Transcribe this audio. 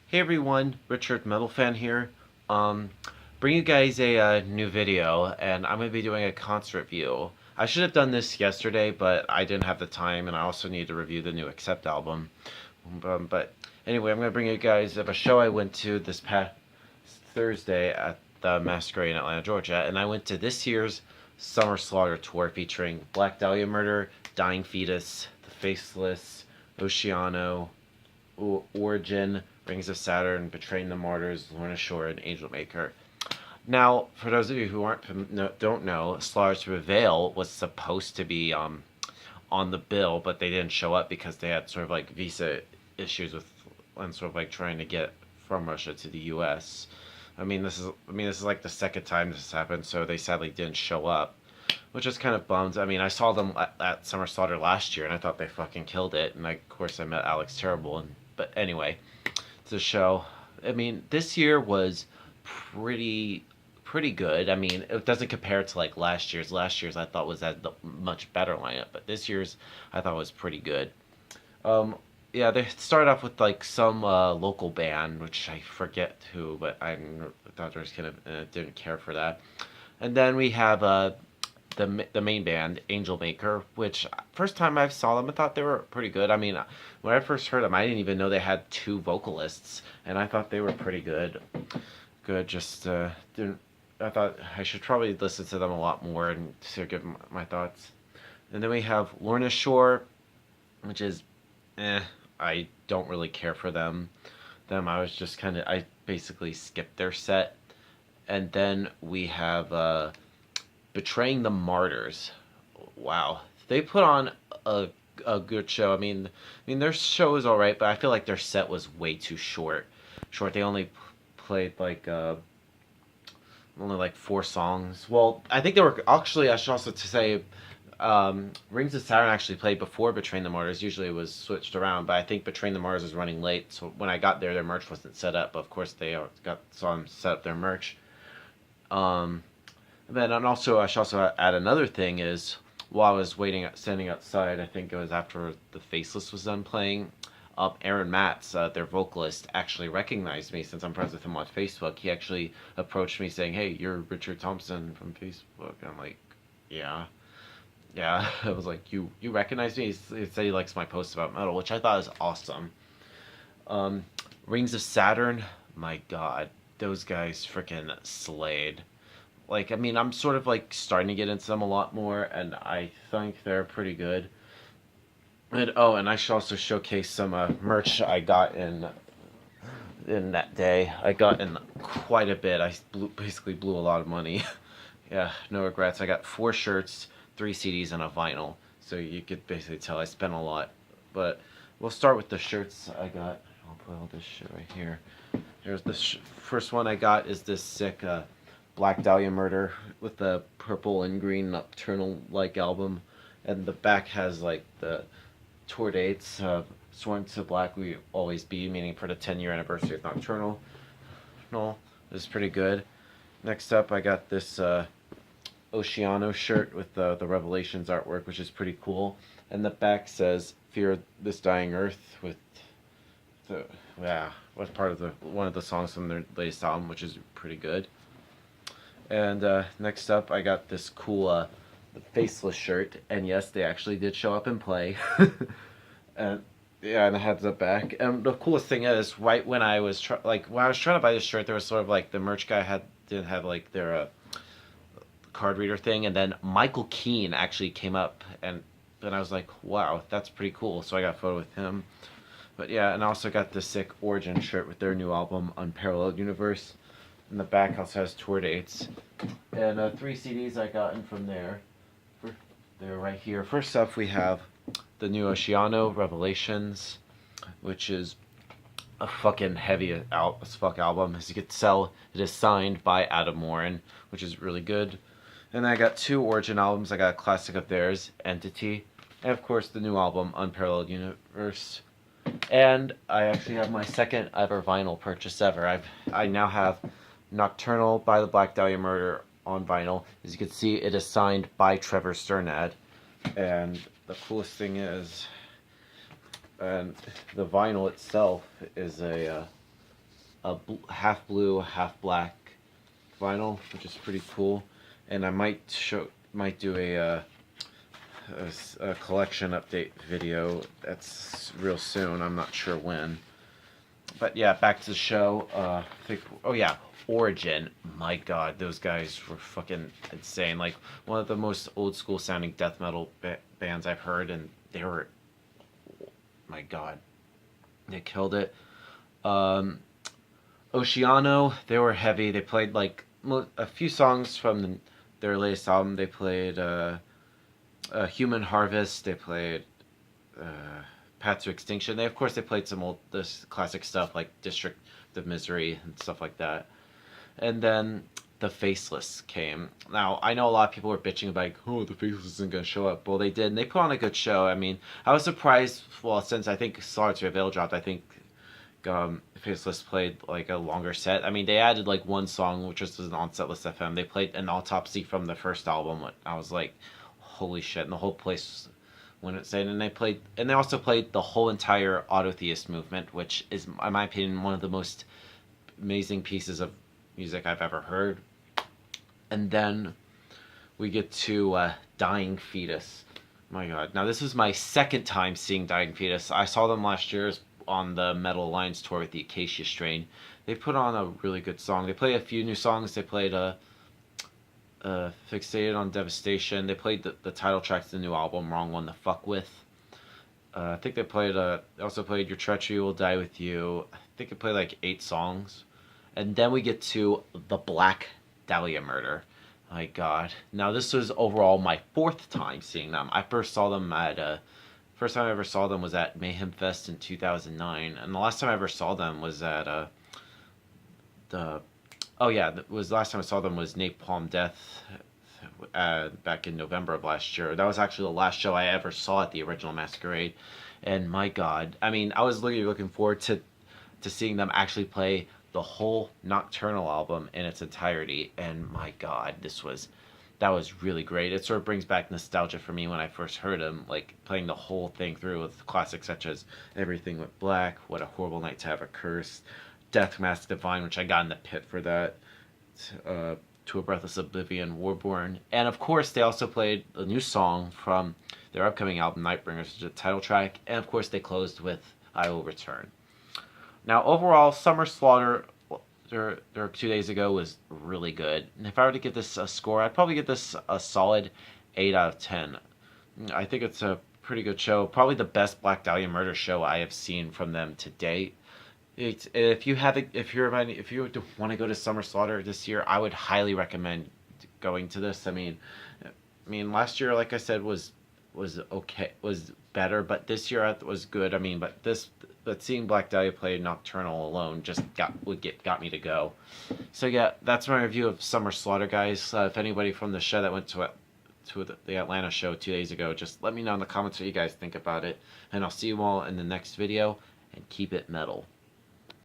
Hey everyone, Richard Metal Fan here. Um, bring you guys a new video, and I'm gonna be doing a concert review. I should have done this yesterday, but I didn't have the time, and I also need to review the new Accept album. But anyway, I'm gonna bring you guys of a show I went to this past Thursday at the Masquerade in Atlanta, Georgia, and I went to this year's Summer Slaughter tour featuring Black Dahlia Murder, Dying Fetus, The Faceless, Oceano, Origin, Rings of Saturn, Betraying the Martyrs, Lorna Shore, and Angel Maker. Now, for those of you who don't know, Slaughter to Prevail was supposed to be on the bill, but they didn't show up because they had sort of like visa issues with and sort of like trying to get from Russia to the U.S. I mean this is like the second time this has happened, so they sadly didn't show up, which is kind of bummed. I mean, I saw them at Summer Slaughter last year, and I thought they fucking killed it. And of course, I met Alex Terrible. But anyway, it's a show. I mean, this year was pretty pretty good. I mean, it doesn't compare to like last year's. Last year's I thought was a much better lineup, but this year's I thought was pretty good. Um, yeah, they started off with like some local band, which I forget who, but I thought there was kind of didn't care for that. And then we have the main band, Angel Maker, which first time I saw them, I thought they were pretty good. I mean, when I first heard them, I didn't even know they had two vocalists, and I thought they were pretty good. Good, just didn't. I thought I should probably listen to them a lot more and to give my thoughts. And then we have Lorna Shore, which is, I don't really care for them. I was just kind of, I basically skipped their set. And then we have Betraying the Martyrs. Wow, they put on a a good show. I mean their show is all right, but I feel like their set was way too short. They only played like only like four songs. Well, I think they were actually. I should also to say, Rings of Saturn actually played before Betraying the Martyrs. Usually it was switched around, but I think Betraying the Martyrs was running late. So when I got there, their merch wasn't set up. But of course, they got saw them set up their merch. Um, then and also I should also add another thing is while I was standing outside, I think it was after the Faceless was done playing. Aaron Matz, their vocalist, actually recognized me since I'm friends with him on Facebook. He actually approached me saying, "Hey, you're Richard Thompson from Facebook." And I'm like, "Yeah, yeah." I was like, "You recognize me?" He said he likes my posts about metal, which I thought was awesome. Um, Rings of Saturn, my God, those guys freaking slayed. Like, I mean, I'm sort of like starting to get into them a lot more, and I think they're pretty good. And oh, and I should also showcase some merch I got in that day. I got in quite a bit. Basically blew a lot of money. Yeah, no regrets. I got four shirts, three CDs, and a vinyl. So you could basically tell I spent a lot. But we'll start with the shirts I got. I'll put all this shit right here. Here's the first one I got is this sick Black Dahlia Murder with the purple and green nocturnal like album, and the back has like the tour dates. Sworn to Black We Always Be, meaning for the 10-year anniversary of Nocturnal. No, this is pretty good. Next up, I got this Oceano shirt with the Revelations artwork, which is pretty cool. And the back says "Fear This Dying Earth" with the was part of the one of the songs from their latest album, which is pretty good. And next up, I got this cool Faceless shirt, and yes, they actually did show up and play. And yeah, and it has the back. And the coolest thing is, right when I was when I was trying to buy this shirt, there was sort of like the merch guy didn't have like their card reader thing, and then Michael Keane actually came up, and then I was like, wow, that's pretty cool. So I got a photo with him. But yeah, and I also got this sick Origin shirt with their new album, Unparalleled Universe. And the back also has tour dates. And three CDs I gotten from there. They're right here. First up, we have the new Oceano Revelations, which is a fucking heavy as fuck album. As you can tell, it is signed by Adam Warren, which is really good. And I got two Origin albums. I got a classic of theirs, Entity, and of course the new album, Unparalleled Universe. And I actually have my second ever vinyl purchase ever. I now have Nocturnal by the Black Dahlia Murder on vinyl. As you can see, it is signed by Trevor Sternad. And the coolest thing is, and the vinyl itself is a half blue, half black vinyl, which is pretty cool. And I might do a collection update video. That's real soon. I'm not sure when. But yeah, back to the show. Oh yeah, Origin. My God, those guys were fucking insane. Like one of the most old school sounding death metal bands I've heard, and they were, my God, they killed it. Um, Oceano, they were heavy. They played like a few songs from their latest album. They played Human Harvest. They played Path to Extinction. Of course they played some old this classic stuff like District of Misery and stuff like that. And then the Faceless came. Now I know a lot of people were bitching about like, oh, the Faceless isn't gonna show up. Well, they did. And they put on a good show. I mean, I was surprised. Well, since I think Solitary Veil dropped, I think Faceless played like a longer set. I mean, they added like one song, which was on Setlist FM. They played an Autopsy from the first album. I was like, holy shit! And the whole place went insane. And they also played the whole entire Autotheist movement, which is, in my opinion, one of the most amazing pieces of music I've ever heard. And then we get to Dying Fetus. My God! Now this is my second time seeing Dying Fetus. I saw them last year on the Metal Alliance tour with the Acacia Strain. They put on a really good song. They played a few new songs. They played Fixated on Devastation. They played the title track to the new album, Wrong One to Fuck With. I think they also played Your Treachery Will Die With You. I think they played like 8 songs. And then we get to The Black Dahlia Murder. My God. Now this was overall my 4th time seeing them. I first saw them first time I ever saw them was at Mayhem Fest in 2009, and the last time I ever saw them was at last time I saw them was Napalm Death back in November of last year. That was actually the last show I ever saw at the original Masquerade, and my God, I mean, I was really looking forward to seeing them actually play the whole Nocturnal album in its entirety, and my God, that was really great. It sort of brings back nostalgia for me when I first heard him, like playing the whole thing through with classics such as Everything Went Black, What a Horrible Night to Have a Curse, Death Mask Divine, which I got in the pit for that, To a Breathless Oblivion, Warborn, and of course they also played a new song from their upcoming album, Nightbringers, which is a title track, and of course they closed with I Will Return. Now overall, Summer Slaughter their 2 days ago was really good. And if I were to give this a score, I'd probably give this a solid 8 out of 10. I think it's a pretty good show. Probably the best Black Dahlia Murder show I have seen from them to date. If you want to go to Summer Slaughter this year, I would highly recommend going to this. I mean, last year, like I said, was okay, was better, but this year was good. I mean, but seeing Black Dahlia play Nocturnal alone just got me to go. So yeah, that's my review of Summer Slaughter, guys. If anybody from the show that went to the Atlanta show 2 days ago, just let me know in the comments what you guys think about it, and I'll see you all in the next video, and keep it metal.